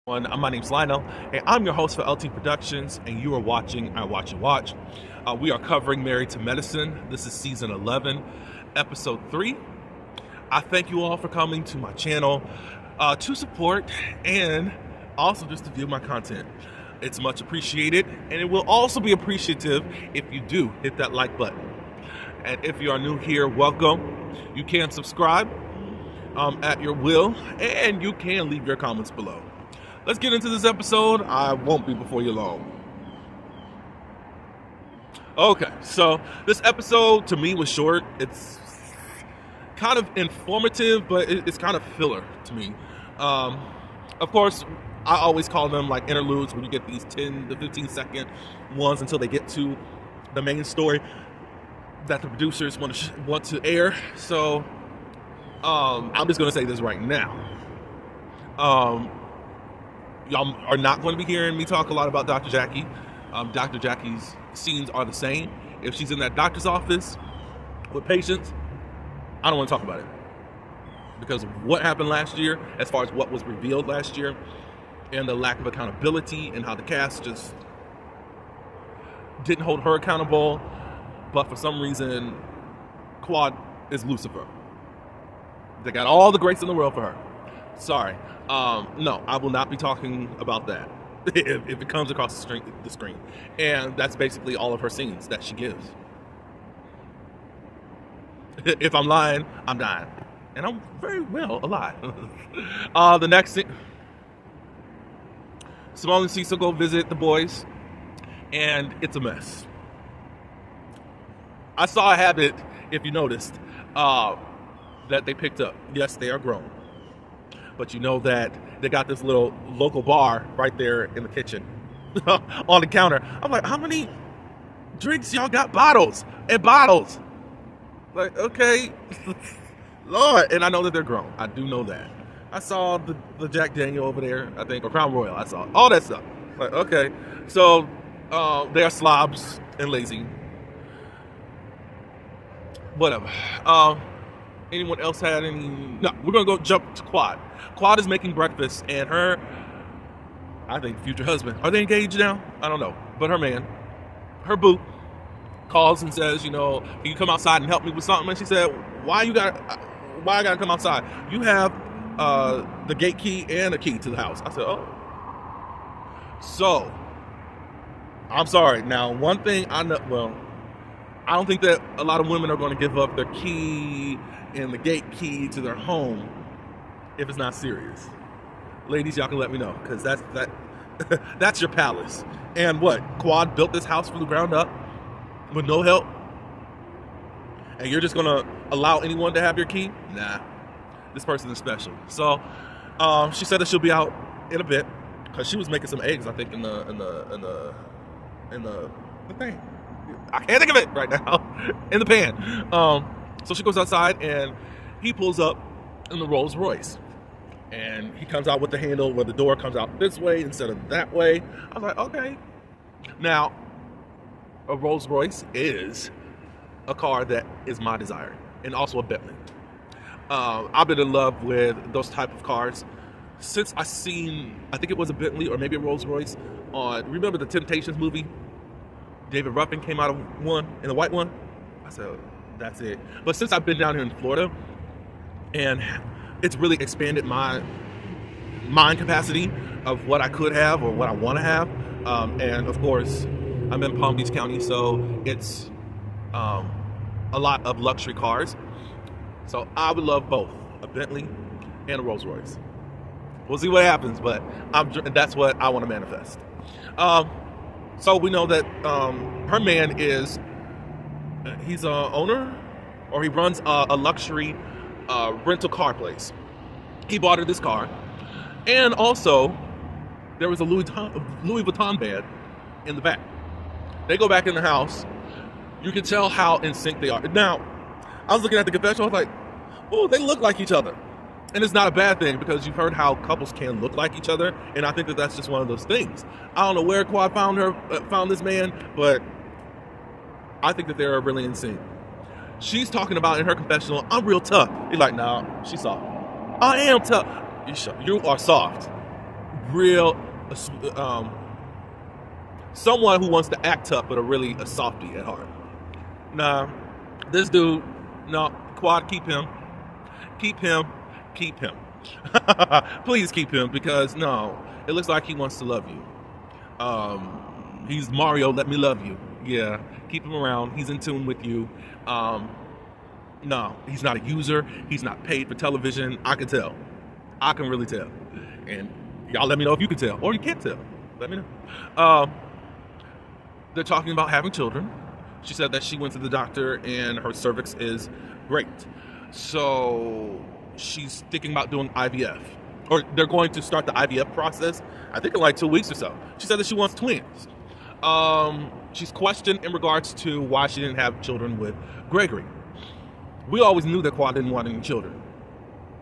My name's Lionel, and I'm your host for LT Productions, and you are watching I Watch and Watch. We are covering Married to Medicine. This is season 11, episode 3. I thank you all for coming to my channel to support and also just to view my content. It's much appreciated, and it will also be appreciative if you do hit that like button. And if you are new here, welcome. You can subscribe at your will, and you can leave your comments below. Let's get into this episode. I won't be before you long. Okay, so this episode to me was short. It's kind of informative, but it's kind of filler to me. Of course, I always call them like interludes when you get these 10 to 15 second ones until they get to the main story that the producers want to air. So I'm just going to say this right now. Y'all are not going to be hearing me talk a lot about Dr. Jackie. Dr. Jackie's scenes are the same. If she's in that doctor's office with patients, I don't want to talk about it. Because of what happened last year, as far as what was revealed last year, and the lack of accountability, and how the cast just didn't hold her accountable, but for some reason, Quad is Lucifer. They got all the grace in the world for her. Sorry. No, I will not be talking about that if it comes across the screen. And that's basically all of her scenes that she gives. If I'm lying, I'm dying. And I'm very well alive. The next scene, Simone and Cecil go visit the boys, and it's a mess. I saw a habit, if you noticed, that they picked up. Yes, they are grown. But you know that they got this little local bar right there in the kitchen on the counter. I'm like, how many drinks y'all got? Bottles and bottles. Like, okay, Lord. And I know that they're grown. I do know that. I saw the Jack Daniel over there, I think, or Crown Royal. I saw all that stuff. Like, okay. So they are slobs and lazy. Whatever. Anyone else had any? No, we're gonna go jump to Quad. Quad is making breakfast, and her, I think, future husband. Are they engaged now? I don't know. But her man, her boo, calls and says, you know, can you come outside and help me with something? And she said, why I gotta come outside? You have the gate key and a key to the house. I said, oh. So, I'm sorry. Now, one thing I know, well, I don't think that a lot of women are going to give up their key and the gate key to their home if it's not serious. Ladies, y'all can let me know, because that's your palace. And what? Quad built this house from the ground up with no help? And you're just going to allow anyone to have your key? Nah. This person is special. So she said that she'll be out in a bit, because she was making some eggs, I think, in the thing. I can't think of it right now. In the pan. So she goes outside, and he pulls up in the Rolls Royce. And he comes out with the handle where the door comes out this way instead of that way. I was like, okay. Now, a Rolls Royce is a car that is my desire, and also a Bentley. I've been in love with those type of cars since I think it was a Bentley or maybe a Rolls Royce on, remember the Temptations movie? David Ruffin came out of one, in the white one. I said, that's it. But since I've been down here in Florida, and it's really expanded my mind capacity of what I could have or what I want to have. And of course, I'm in Palm Beach County, so it's a lot of luxury cars. So I would love both, a Bentley and a Rolls Royce. We'll see what happens, but that's what I want to manifest. So we know that her man he's a owner, or he runs a luxury rental car place. He bought her this car, and also there was a Louis Vuitton bag in the back. They go back in the house. You can tell how in sync they are. Now, I was looking at the confessional. I was like, oh, they look like each other. And it's not a bad thing, because you've heard how couples can look like each other, and I think that that's just one of those things. I don't know where Quad found this man, but I think that they're really in sync. She's talking about in her confessional, I'm real tough. He's like, no, she's soft. I am tough. You are soft, real, someone who wants to act tough, but really a softie at heart. Nah, this dude, no, Quad, keep him. Keep him. Keep him. Please keep him, because no, it looks like he wants to love you. He's Mario, let me love you. Yeah, keep him around. He's in tune with you. No, he's not a user. He's not paid for television. I can tell. I can really tell. And y'all let me know if you can tell, or you can't tell. Let me know. They're talking about having children. She said that she went to the doctor and her cervix is great. So she's thinking about doing IVF. Or they're going to start the IVF process, I think in like 2 weeks or so. She said that she wants twins. She's questioned in regards to why she didn't have children with Gregory. We always knew that Quad didn't want any children.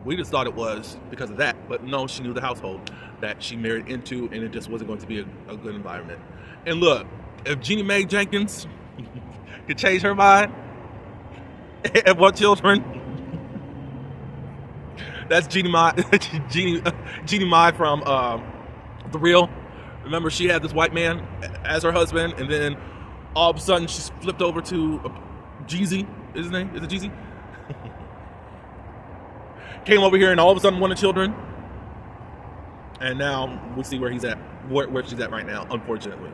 We just thought it was because of that, but no, she knew the household that she married into, and it just wasn't going to be a good environment. And look, if Jeannie Mae Jenkins could change her mind and want children, that's Jeannie Mae, Jeannie Mae from The Real. Remember, she had this white man as her husband, and then all of a sudden she's flipped over to Jeezy. Is his name? Is it Jeezy? Came over here and all of a sudden wanted children. And now we see where he's at, where she's at right now, unfortunately.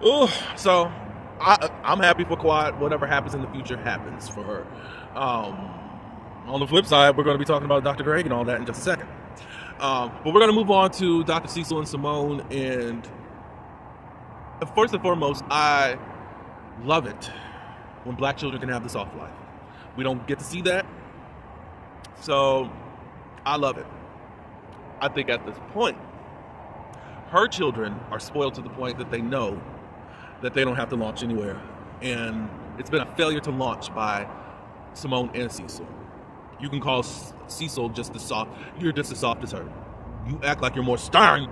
Ooh, so I'm happy for Quad. Whatever happens in the future happens for her. On the flip side, we're going to be talking about Dr. Greg and all that in just a second. But we're going to move on to Dr. Cecil and Simone. And first and foremost, I love it when black children can have the soft life. We don't get to see that. So I love it. I think at this point, her children are spoiled to the point that they know that they don't have to launch anywhere. And it's been a failure to launch by Simone and Cecil. You can call Cecil just as soft. You're just as soft as her. You act like you're more stern.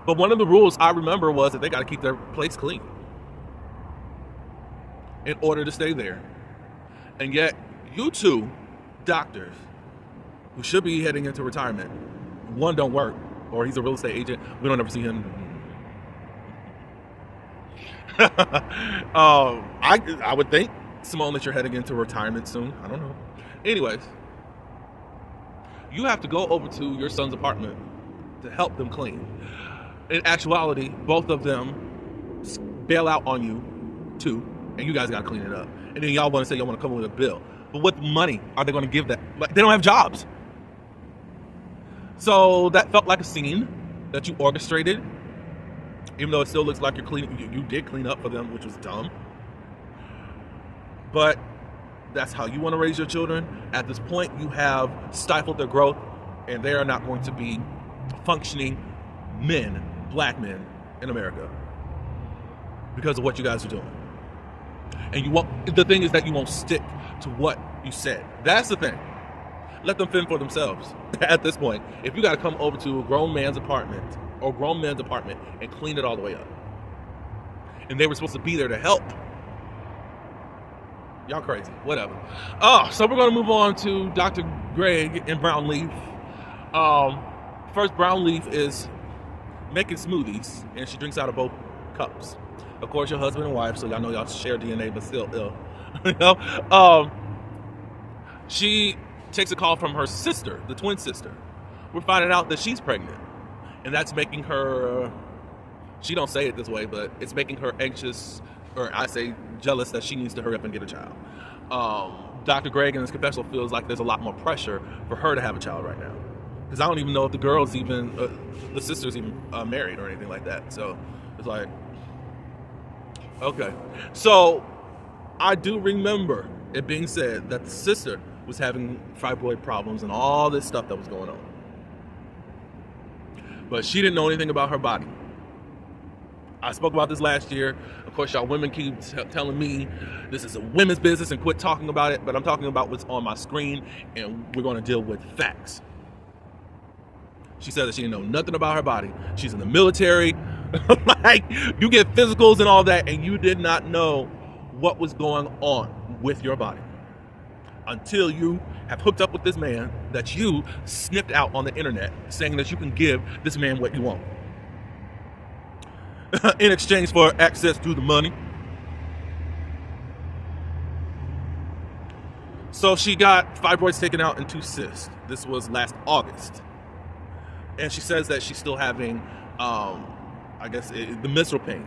But one of the rules I remember was that they got to keep their place clean in order to stay there. And yet, you two doctors who should be heading into retirement, one don't work, or he's a real estate agent. We don't ever see him. I would think, Simone, that you're heading into retirement soon. I don't know. Anyways, you have to go over to your son's apartment to help them clean. In actuality, both of them bail out on you too, and you guys got to clean it up. And then y'all want to say y'all want to come up with a bill. But what money are they going to give that? Like, they don't have jobs. So that felt like a scene that you orchestrated, even though it still looks like you're cleaning. You did clean up for them, which was dumb. But that's how you want to raise your children. At this point, you have stifled their growth, and they are not going to be functioning men, black men in America, because of what you guys are doing. And the thing is that you won't stick to what you said. That's the thing. Let them fend for themselves at this point. If you got to come over to a grown man's apartment and clean it all the way up, and they were supposed to be there to help, y'all crazy. Whatever. So we're going to move on to Dr. Greg and Brownleaf. First, Brownleaf is making smoothies, and she drinks out of both cups. Of course, your husband and wife, so y'all know y'all share DNA, but still ill. You know? She takes a call from her sister, the twin sister. We're finding out that she's pregnant, and that's making her, she don't say it this way, but it's making her anxious, or I say jealous, that she needs to hurry up and get a child. Dr. Greg in his confessional feels like there's a lot more pressure for her to have a child right now, because I don't even know if the girl's even, the sister's even married or anything like that. So it's like, okay. So I do remember it being said that the sister was having fibroid problems and all this stuff that was going on. But she didn't know anything about her body. I spoke about this last year. Of course, y'all women keep telling me this is a women's business and quit talking about it, but I'm talking about what's on my screen, and we're going to deal with facts. She said that she didn't know nothing about her body. She's in the military. Like, you get physicals and all that, and you did not know what was going on with your body. until you have hooked up with this man that you sniffed out on the internet saying that you can give this man what you want in exchange for access to the money. So she got fibroids taken out and 2 cysts. This was last August. And she says that she's still having, the menstrual pain.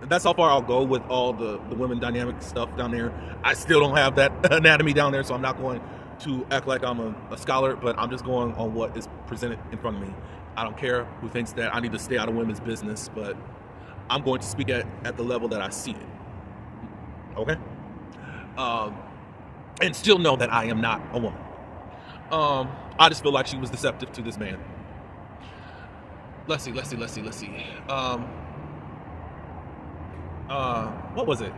And that's how far I'll go with all the women dynamic stuff down there. I still don't have that anatomy down there, so I'm not going to act like I'm a scholar, but I'm just going on what is presented in front of me. I don't care who thinks that I need to stay out of women's business, but I'm going to speak at the level that I see it. Okay? And still know that I am not a woman. I just feel like she was deceptive to this man. Let's see. What was it?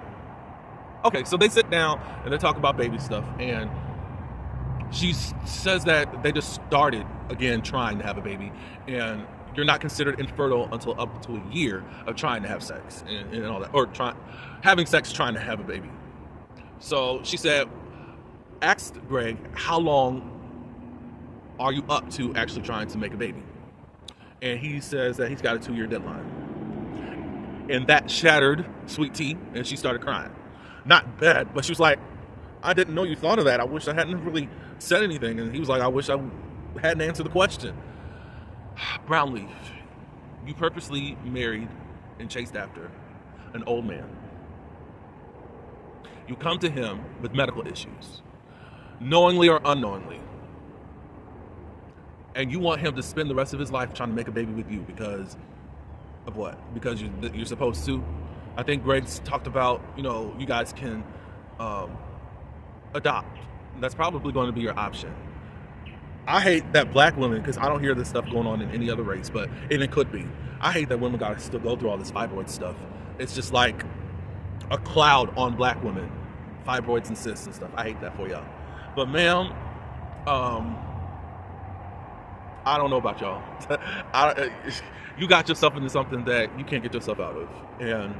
Okay, so they sit down and they talk about baby stuff, and she says that they just started again trying to have a baby, and you're not considered infertile until up to a year of trying to have sex and all that, or having sex trying to have a baby. So she asked Greg, how long are you up to actually trying to make a baby? And he says that he's got a 2-year deadline. And that shattered Sweet Tea, and she started crying. Not bad, but she was like, I didn't know you thought of that. I wish I hadn't really said anything. And he was like, I wish I hadn't answered the question. Brownleaf, you purposely married and chased after an old man. You come to him with medical issues, knowingly or unknowingly. And you want him to spend the rest of his life trying to make a baby with you because of what? Because you're supposed to. I think Greg's talked about, you guys can adopt. That's probably going to be your option. I hate that black women, because I don't hear this stuff going on in any other race, and it could be. I hate that women got to still go through all this fibroid stuff. It's just like a cloud on black women, fibroids and cysts and stuff. I hate that for y'all. But ma'am, I don't know about y'all. You got yourself into something that you can't get yourself out of. And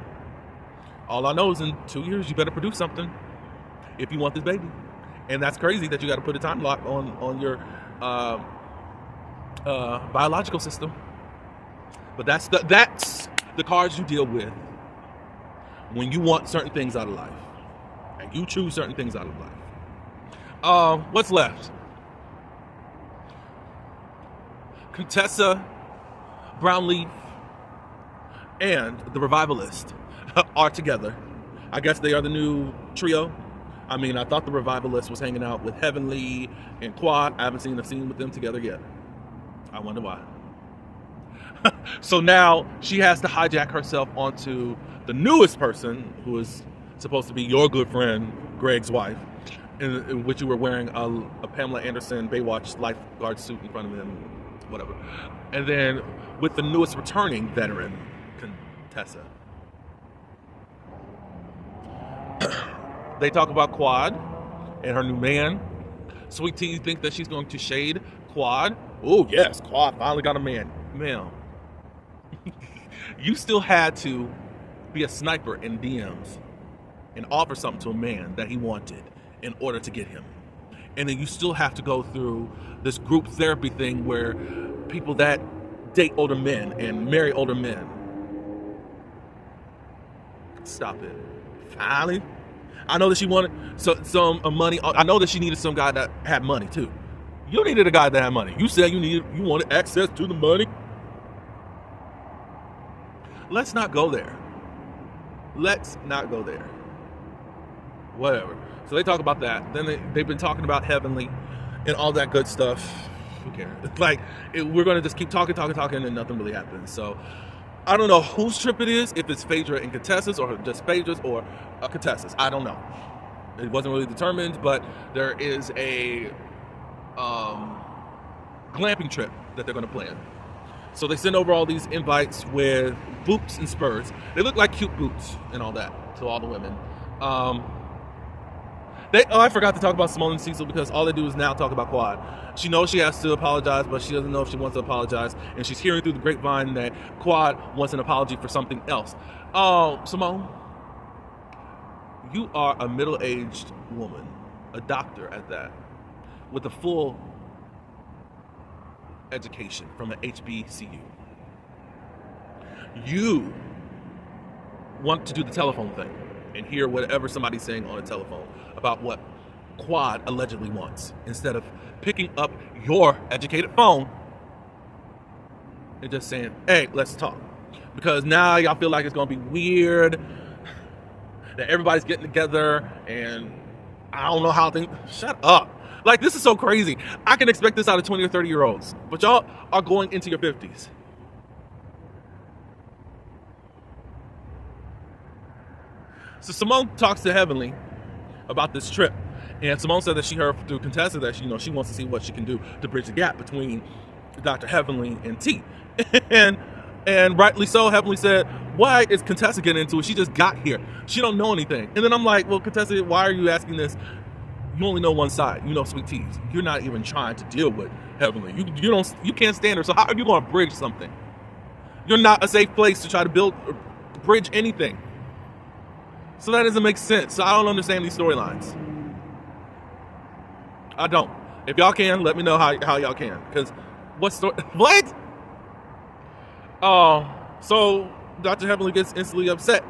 all I know is in 2 years, you better produce something if you want this baby. And that's crazy that you got to put a time lock on your biological system. But that's the cards you deal with when you want certain things out of life. And you choose certain things out of life. What's left? Contessa, Brownleaf, and the Revivalist are together. I guess they are the new trio. I mean, I thought the Revivalist was hanging out with Heavenly and Quad. I haven't seen a scene with them together yet. I wonder why. So now she has to hijack herself onto the newest person, who is supposed to be your good friend, Greg's wife, in which you were wearing a Pamela Anderson Baywatch lifeguard suit in front of him, whatever. And then with the newest returning veteran, Contessa. They talk about Quad and her new man. Sweet Tea thinks that she's going to shade Quad. Oh, yes, Quad finally got a man. Ma'am, you still had to be a sniper in DMs and offer something to a man that he wanted in order to get him. And then you still have to go through this group therapy thing where people that date older men and marry older men. Stop it. Finally. I know that she wanted some money. I know that she needed some guy that had money too. You needed a guy that had money. You said you wanted access to the money. Let's not go there. Let's not go there. Whatever. So they talk about that. Then they've been talking about Heavenly and all that good stuff. Who cares? It's like, we're going to just keep talking, and nothing really happens. So I don't know whose trip it is, if it's Phaedra and Contessa's, or just Phaedra's, or Contessa's. I don't know. It wasn't really determined, but there is a glamping trip that they're going to plan. So they send over all these invites with boots and spurs. They look like cute boots and all that to all the women. I forgot to talk about Simone and Cecil, because all they do is now talk about Quad. She knows she has to apologize, but she doesn't know if she wants to apologize. And she's hearing through the grapevine that Quad wants an apology for something else. Simone, you are a middle-aged woman. a doctor at that, with a full education from an HBCU. You want to do the telephone thing and hear whatever somebody's saying on a telephone about what Quad allegedly wants, instead of picking up your educated phone and just saying, hey, let's talk. Because now y'all feel like it's going to be weird, that everybody's getting together, and I don't know how things... Shut up. Like, this is so crazy. I can expect this out of 20 or 30-year-olds, but y'all are going into your 50s. So Simone talks to Heavenly about this trip, and Simone said that she heard through Contessa that she wants to see what she can do to bridge the gap between Dr. Heavenly and T. And rightly so, Heavenly said, why is Contessa getting into it? She just got here. She don't know anything. And then I'm like, well, Contessa, why are you asking this? You only know one side. You know Sweet Teas. You're not even trying to deal with Heavenly. You can't stand her. So how are you going to bridge something? You're not a safe place to try to build or bridge anything. So that doesn't make sense. So I don't understand these storylines. I don't. If y'all can, let me know how y'all can. Because what? So Dr. Heavenly gets instantly upset.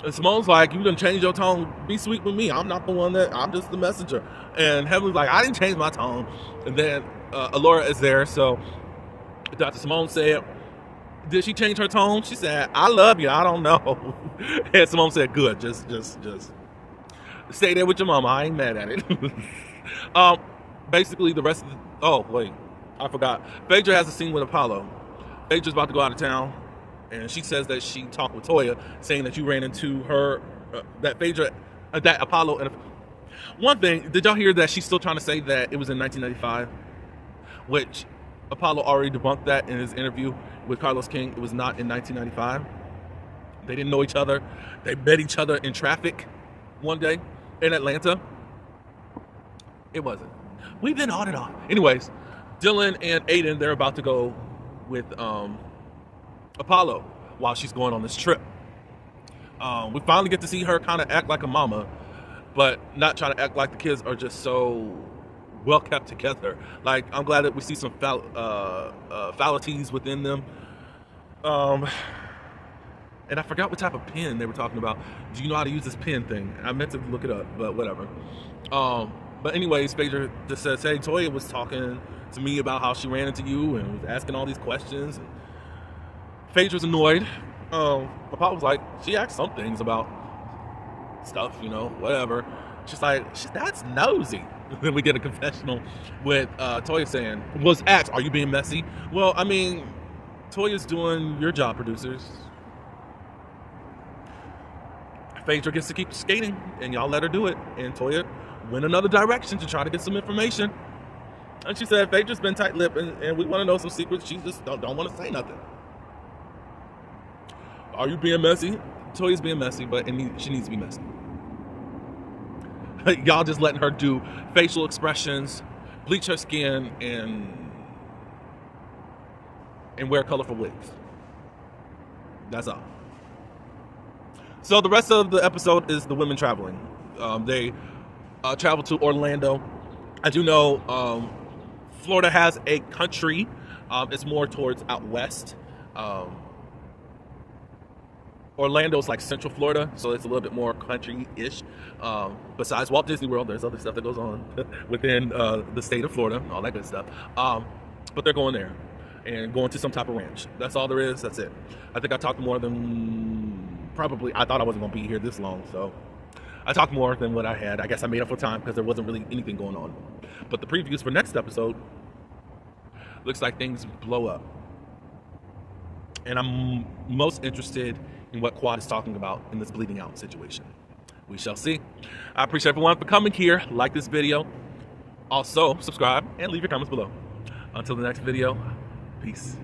And Simone's like, you done changed your tone. Be sweet with me. I'm not the one I'm just the messenger. And Heavenly's like, I didn't change my tone. And then Alora is there. So Dr. Simone said, did she change her tone? She said, I love you. I don't know. And Simone said, good. Just stay there with your mama. I ain't mad at it. Basically, the rest of the... Oh, wait. I forgot. Phaedra has a scene with Apollo. Phaedra's about to go out of town, and she says that she talked with Toya, saying that you ran into her, that Apollo. And one thing, did y'all hear that she's still trying to say that it was in 1995? Which Apollo already debunked that in his interview with Carlos King. It was not in 1995. They didn't know each other. They met each other in traffic one day in Atlanta. It wasn't. We've been on and on. Anyways, Dylan and Aiden, they're about to go with Apollo while she's going on this trip. We finally get to see her kind of act like a mama, but not trying to act like the kids are just so well kept together. Like, I'm glad that we see some fallities within them. And I forgot what type of pen they were talking about. Do you know how to use this pen thing? I meant to look it up, but whatever. But anyways, Phaedra just says, hey, Toya was talking to me about how she ran into you and was asking all these questions. And Phaedra's annoyed. Apollo was like, she asked some things about stuff, whatever. She's like, that's nosy. Then we get a confessional with Toya saying, was asked, are you being messy? Well, I mean, Toya's doing your job, producers. Phaedra gets to keep skating, and y'all let her do it. And Toya went another direction to try to get some information. And she said, Phaedra's been tight-lipped, and we want to know some secrets. She just don't want to say nothing. Are you being messy? Toya's being messy, but she needs to be messy. Y'all just letting her do facial expressions, bleach her skin, and wear colorful wigs. That's all. So the rest of the episode is the women traveling. They travel to Orlando. I do know Florida has a country. It's more towards out west. Orlando's like Central Florida, so it's a little bit more country-ish. Besides Walt Disney World, there's other stuff that goes on within the state of Florida, all that good stuff. But they're going there and going to some type of ranch. That's all there is. That's it. I think I talked more than probably. I thought I wasn't going to be here this long, so I talked more than what I had. I guess I made up for time because there wasn't really anything going on. But the previews for next episode looks like things blow up. And I'm most interested in what Quad is talking about in this bleeding out situation. We shall see. I appreciate everyone for coming here. Like this video. Also, subscribe and leave your comments below. Until the next video, peace.